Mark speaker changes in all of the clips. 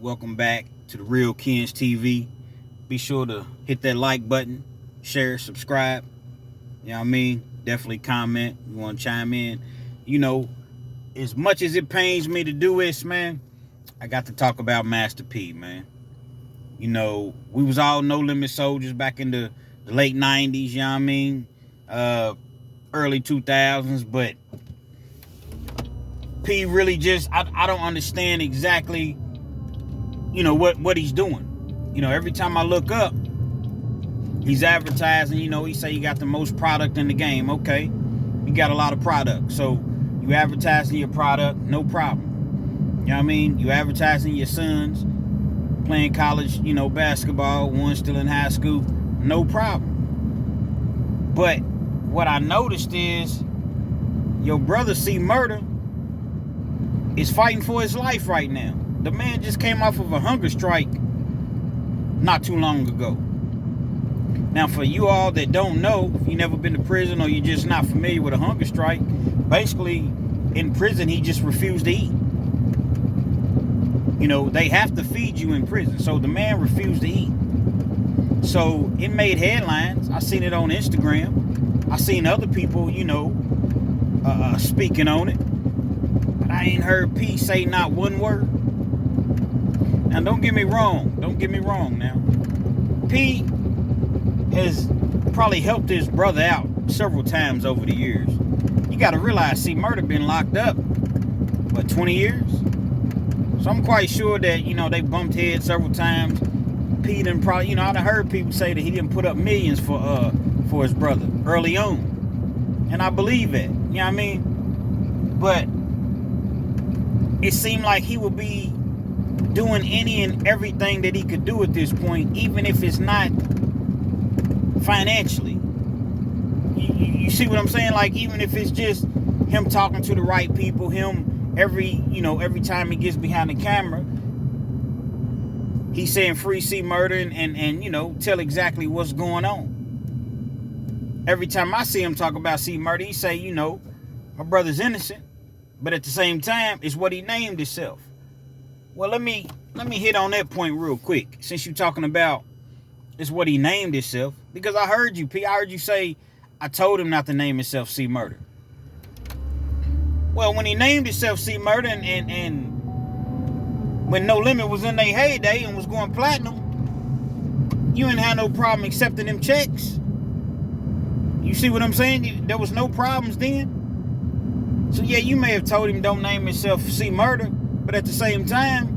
Speaker 1: Welcome back to the Real Kens TV. Be sure to hit that like button, share, subscribe. You know what I mean? Definitely comment. You want to chime in. You know, as much as it pains me to do this, man, I got to talk about Master P, man. You know, we was all No Limit soldiers back in the late 90s, you know what I mean? Early 2000s, but P really just, I don't understand exactly, you know, what he's doing. You know, every time I look up, he's advertising, you know, he say he got the most product in the game. Okay, you got a lot of product. So you advertising your product, no problem. You know what I mean? You advertising your sons playing college, you know, basketball, one still in high school, no problem. But what I noticed is your brother C Murder is fighting for his life right now. The man just came off of a hunger strike not too long ago. Now, for you all that don't know, if you never been to prison or you're just not familiar with a hunger strike, basically in prison he just refused to eat. You know, they have to feed you in prison, so the man refused to eat. So it made headlines. I seen it on Instagram. I seen other people, you know, speaking on it. But I ain't heard P say not one word. Now, don't get me wrong. Don't get me wrong now. P has probably helped his brother out several times over the years. You got to realize, C Murder been locked up, what, 20 years? So I'm quite sure that, you know, they bumped heads several times. P done probably, you know, I've heard people say that he didn't put up millions for his brother early on. And I believe that, you know what I mean? But it seemed like he would be doing any and everything that he could do at this point, even if it's not financially. You see what I'm saying? Like, even if it's just him talking to the right people, him every time he gets behind the camera, he's saying free C Murder and you know, tell exactly what's going on. Every time I see him talk about C Murder, he say, you know, my brother's innocent, but at the same time, it's what he named himself. Well, let me hit on that point real quick, since you're talking about it's what he named himself, because I heard you, P. I heard you say, I told him not to name himself C Murder. Well, when he named himself C Murder and when No Limit was in their heyday and was going platinum, you didn't have no problem accepting them checks. You see what I'm saying? There was no problems then. So yeah, you may have told him don't name himself C Murder, but at the same time,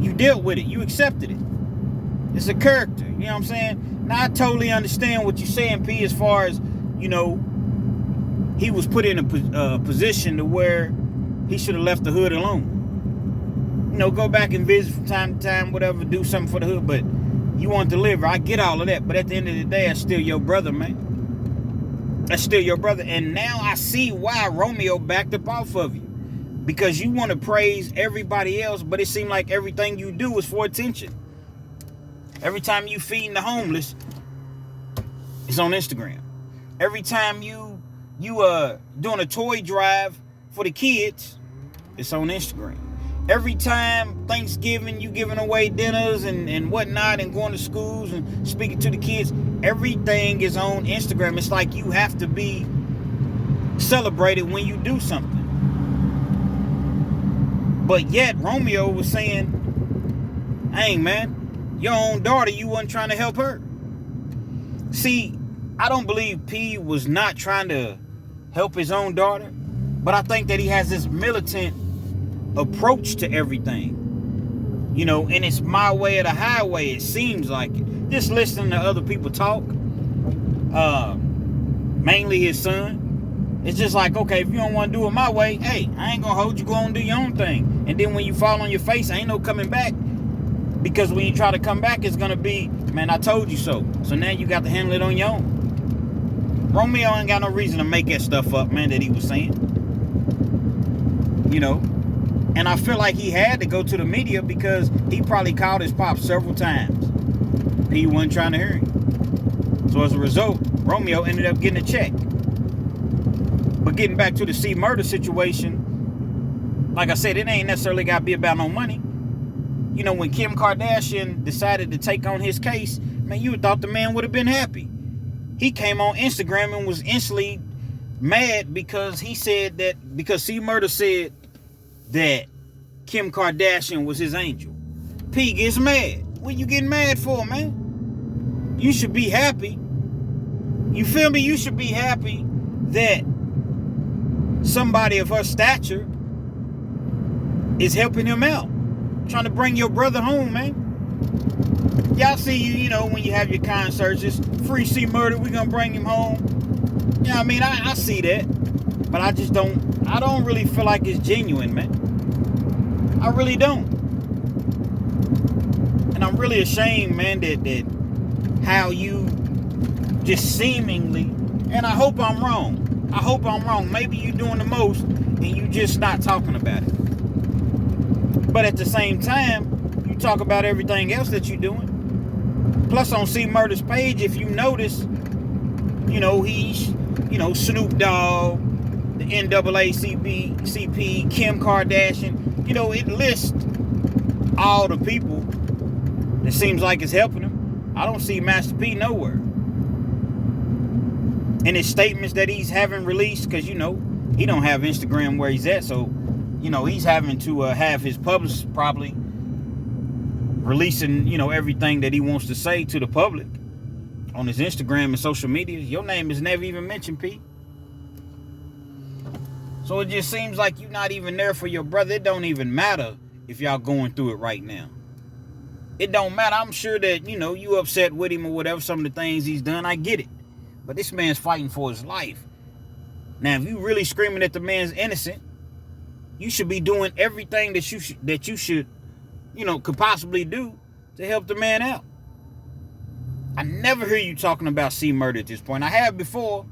Speaker 1: you dealt with it. You accepted it. It's a character. You know what I'm saying? Now, I totally understand what you're saying, P, as far as, you know, he was put in a position to where he should have left the hood alone. You know, go back and visit from time to time, whatever, do something for the hood, but you want to deliver. I get all of that, but at the end of the day, that's still your brother, man. That's still your brother. And now I see why Romeo backed up off of you. Because you want to praise everybody else, but it seems like everything you do is for attention. Every time you feeding the homeless, it's on Instagram. Every time you doing a toy drive for the kids, it's on Instagram. Every time Thanksgiving, you giving away dinners and whatnot and going to schools and speaking to the kids, everything is on Instagram. It's like you have to be celebrated when you do something. But yet, Romeo was saying, hey, man, your own daughter, you wasn't trying to help her. See, I don't believe P was not trying to help his own daughter, but I think that he has this militant approach to everything. You know, and it's my way or the highway, it seems like it. Just listening to other people talk, mainly his son, it's just like, okay, if you don't want to do it my way, hey, I ain't going to hold you, go on and do your own thing. And then when you fall on your face, ain't no coming back. Because when you try to come back, it's going to be, man, I told you so. So now you got to handle it on your own. Romeo ain't got no reason to make that stuff up, man, that he was saying. You know? And I feel like he had to go to the media because he probably called his pop several times. He wasn't trying to hear him. So as a result, Romeo ended up getting a check. But getting back to the C Murder situation, like I said, it ain't necessarily got to be about no money. You know, when Kim Kardashian decided to take on his case, man, you would thought the man would have been happy. He came on Instagram and was instantly mad because he said that, because C Murder said that Kim Kardashian was his angel. P gets mad. What you getting mad for, man? You should be happy. You feel me? You should be happy that somebody of her stature is helping him out. Trying to bring your brother home, man. Y'all see you know, when you have your concerts, it's free C Murder, we gonna bring him home. You know what I mean? I see that. But I don't really feel like it's genuine, man. I really don't. And I'm really ashamed, man, that how you just seemingly, and I hope I'm wrong. Maybe you're doing the most and you just not talking about it. But at the same time, you talk about everything else that you're doing. Plus on C Murder's page, if you notice, you know, he's, you know, Snoop Dogg, the NAACP, Kim Kardashian, you know, it lists all the people that seems like it's helping him. I don't see Master P nowhere. And his statements that he's having released, because, you know, he don't have Instagram where he's at, so, you know, he's having to have his publicist probably releasing, you know, everything that he wants to say to the public on his Instagram and social media. Your name is never even mentioned, P. So it just seems like you're not even there for your brother. It don't even matter if y'all going through it right now. It don't matter. I'm sure that, you know, you upset with him or whatever, some of the things he's done. I get it. But this man's fighting for his life. Now, if you really screaming that the man's innocent, you should be doing everything that you should, you know, could possibly do to help the man out. I never hear you talking about C Murder at this point. I have before.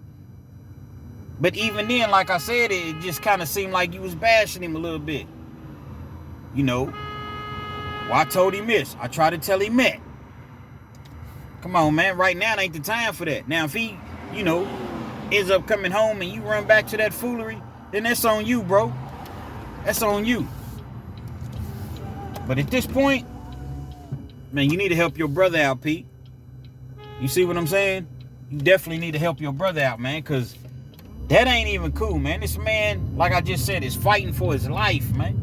Speaker 1: But even then, like I said, it just kind of seemed like you was bashing him a little bit. You know, well, I told him this. I tried to tell him that. Come on, man. Right now ain't the time for that. Now, if he, you know, ends up coming home and you run back to that foolery, then that's on you, bro. That's on you. But at this point, man, you need to help your brother out, Pete. You see what I'm saying? You definitely need to help your brother out, man, because that ain't even cool, man. This man, like I just said, is fighting for his life, man.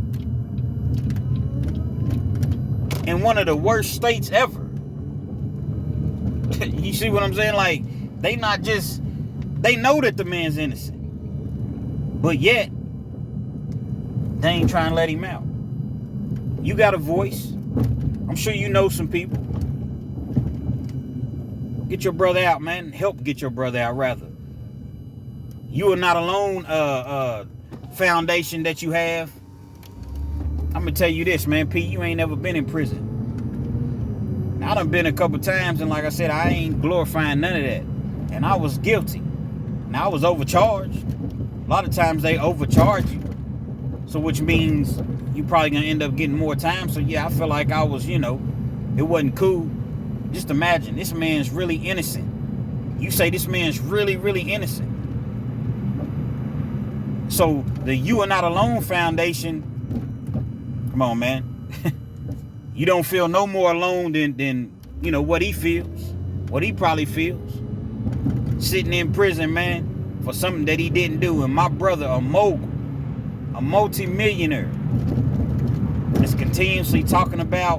Speaker 1: In one of the worst states ever. You see what I'm saying? Like, they not just, they know that the man's innocent. But yet, they ain't trying to let him out. You got a voice. I'm sure you know some people. Get your brother out, man. Help get your brother out, rather. You are not alone foundation that you have. I'm going to tell you this, man. P, you ain't never been in prison. I done been a couple times, and like I said, I ain't glorifying none of that. And I was guilty. Now, I was overcharged. A lot of times they overcharge you. So which means you probably going to end up getting more time. So yeah, I feel like I was, you know, it wasn't cool. Just imagine, this man's really innocent. You say this man's really, really innocent. So the You Are Not Alone Foundation, come on, man. You don't feel no more alone than you know, what he feels. What he probably feels. Sitting in prison, man, for something that he didn't do. And my brother, a mogul, a multi-millionaire, is continuously talking about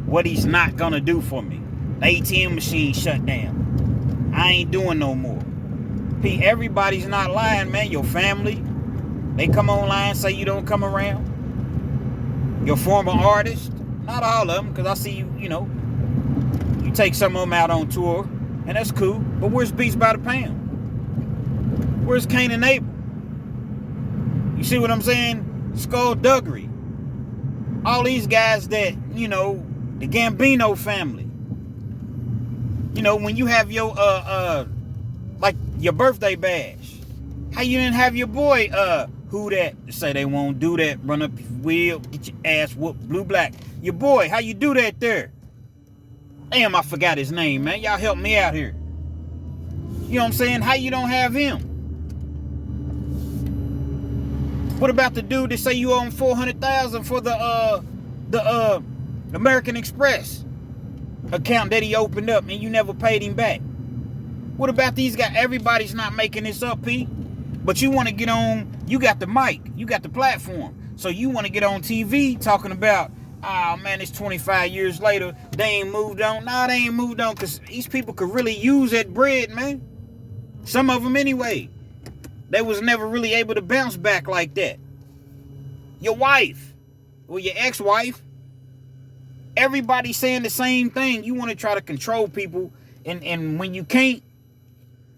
Speaker 1: what he's not gonna do for me. The ATM machine shut down. I ain't doing no more. P, everybody's not lying, man. Your family, they come online, say you don't come around. Your former artist, not all of them, because I see you, you know, you take some of them out on tour, and that's cool. But where's Beats by the Pound? Where's Cain and Abel? You see what I'm saying? Skullduggery. All these guys that, you know, the Gambino family. You know, when you have your, like your birthday bash, how you didn't have your boy, who that, say they won't do that, run up your wheel, get your ass whooped, blue black. Your boy, how you do that there? Damn, I forgot his name, man. Y'all help me out here. You know what I'm saying? How you don't have him? What about the dude that say you owe him $400,000 for the American Express account that he opened up and you never paid him back? What about these guys? Everybody's not making this up, P. But you want to get on, you got the mic, you got the platform. So you want to get on TV talking about, oh man, it's 25 years later, they ain't moved on. Nah, they ain't moved on because these people could really use that bread, man. Some of them anyway. They was never really able to bounce back like that. Your wife or your ex-wife, everybody's saying the same thing. You want to try to control people, and when you can't,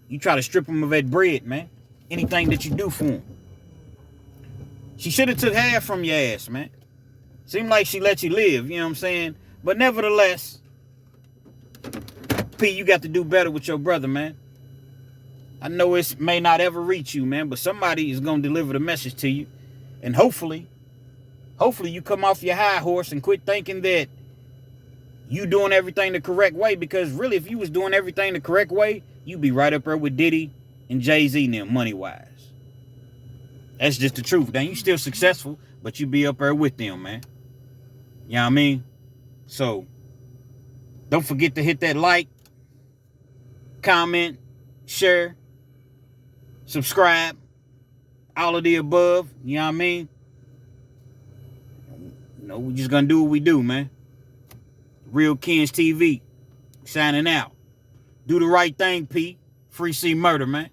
Speaker 1: you try to strip them of that bread, man. Anything that you do for them. She should have took half from your ass, man. Seemed like she let you live, you know what I'm saying? But nevertheless, P, you got to do better with your brother, man. I know it may not ever reach you, man, but somebody is going to deliver the message to you. And hopefully you come off your high horse and quit thinking that you doing everything the correct way, because really, if you was doing everything the correct way, you'd be right up there with Diddy and Jay-Z and them, money-wise. That's just the truth. Now, you still successful, but you be up there with them, man. You know what I mean? So, don't forget to hit that like, comment, share, subscribe, all of the above. You know what I mean? You know, we're just going to do what we do, man. Real Kens TV, signing out. Do the right thing, P. Free C Murder, man.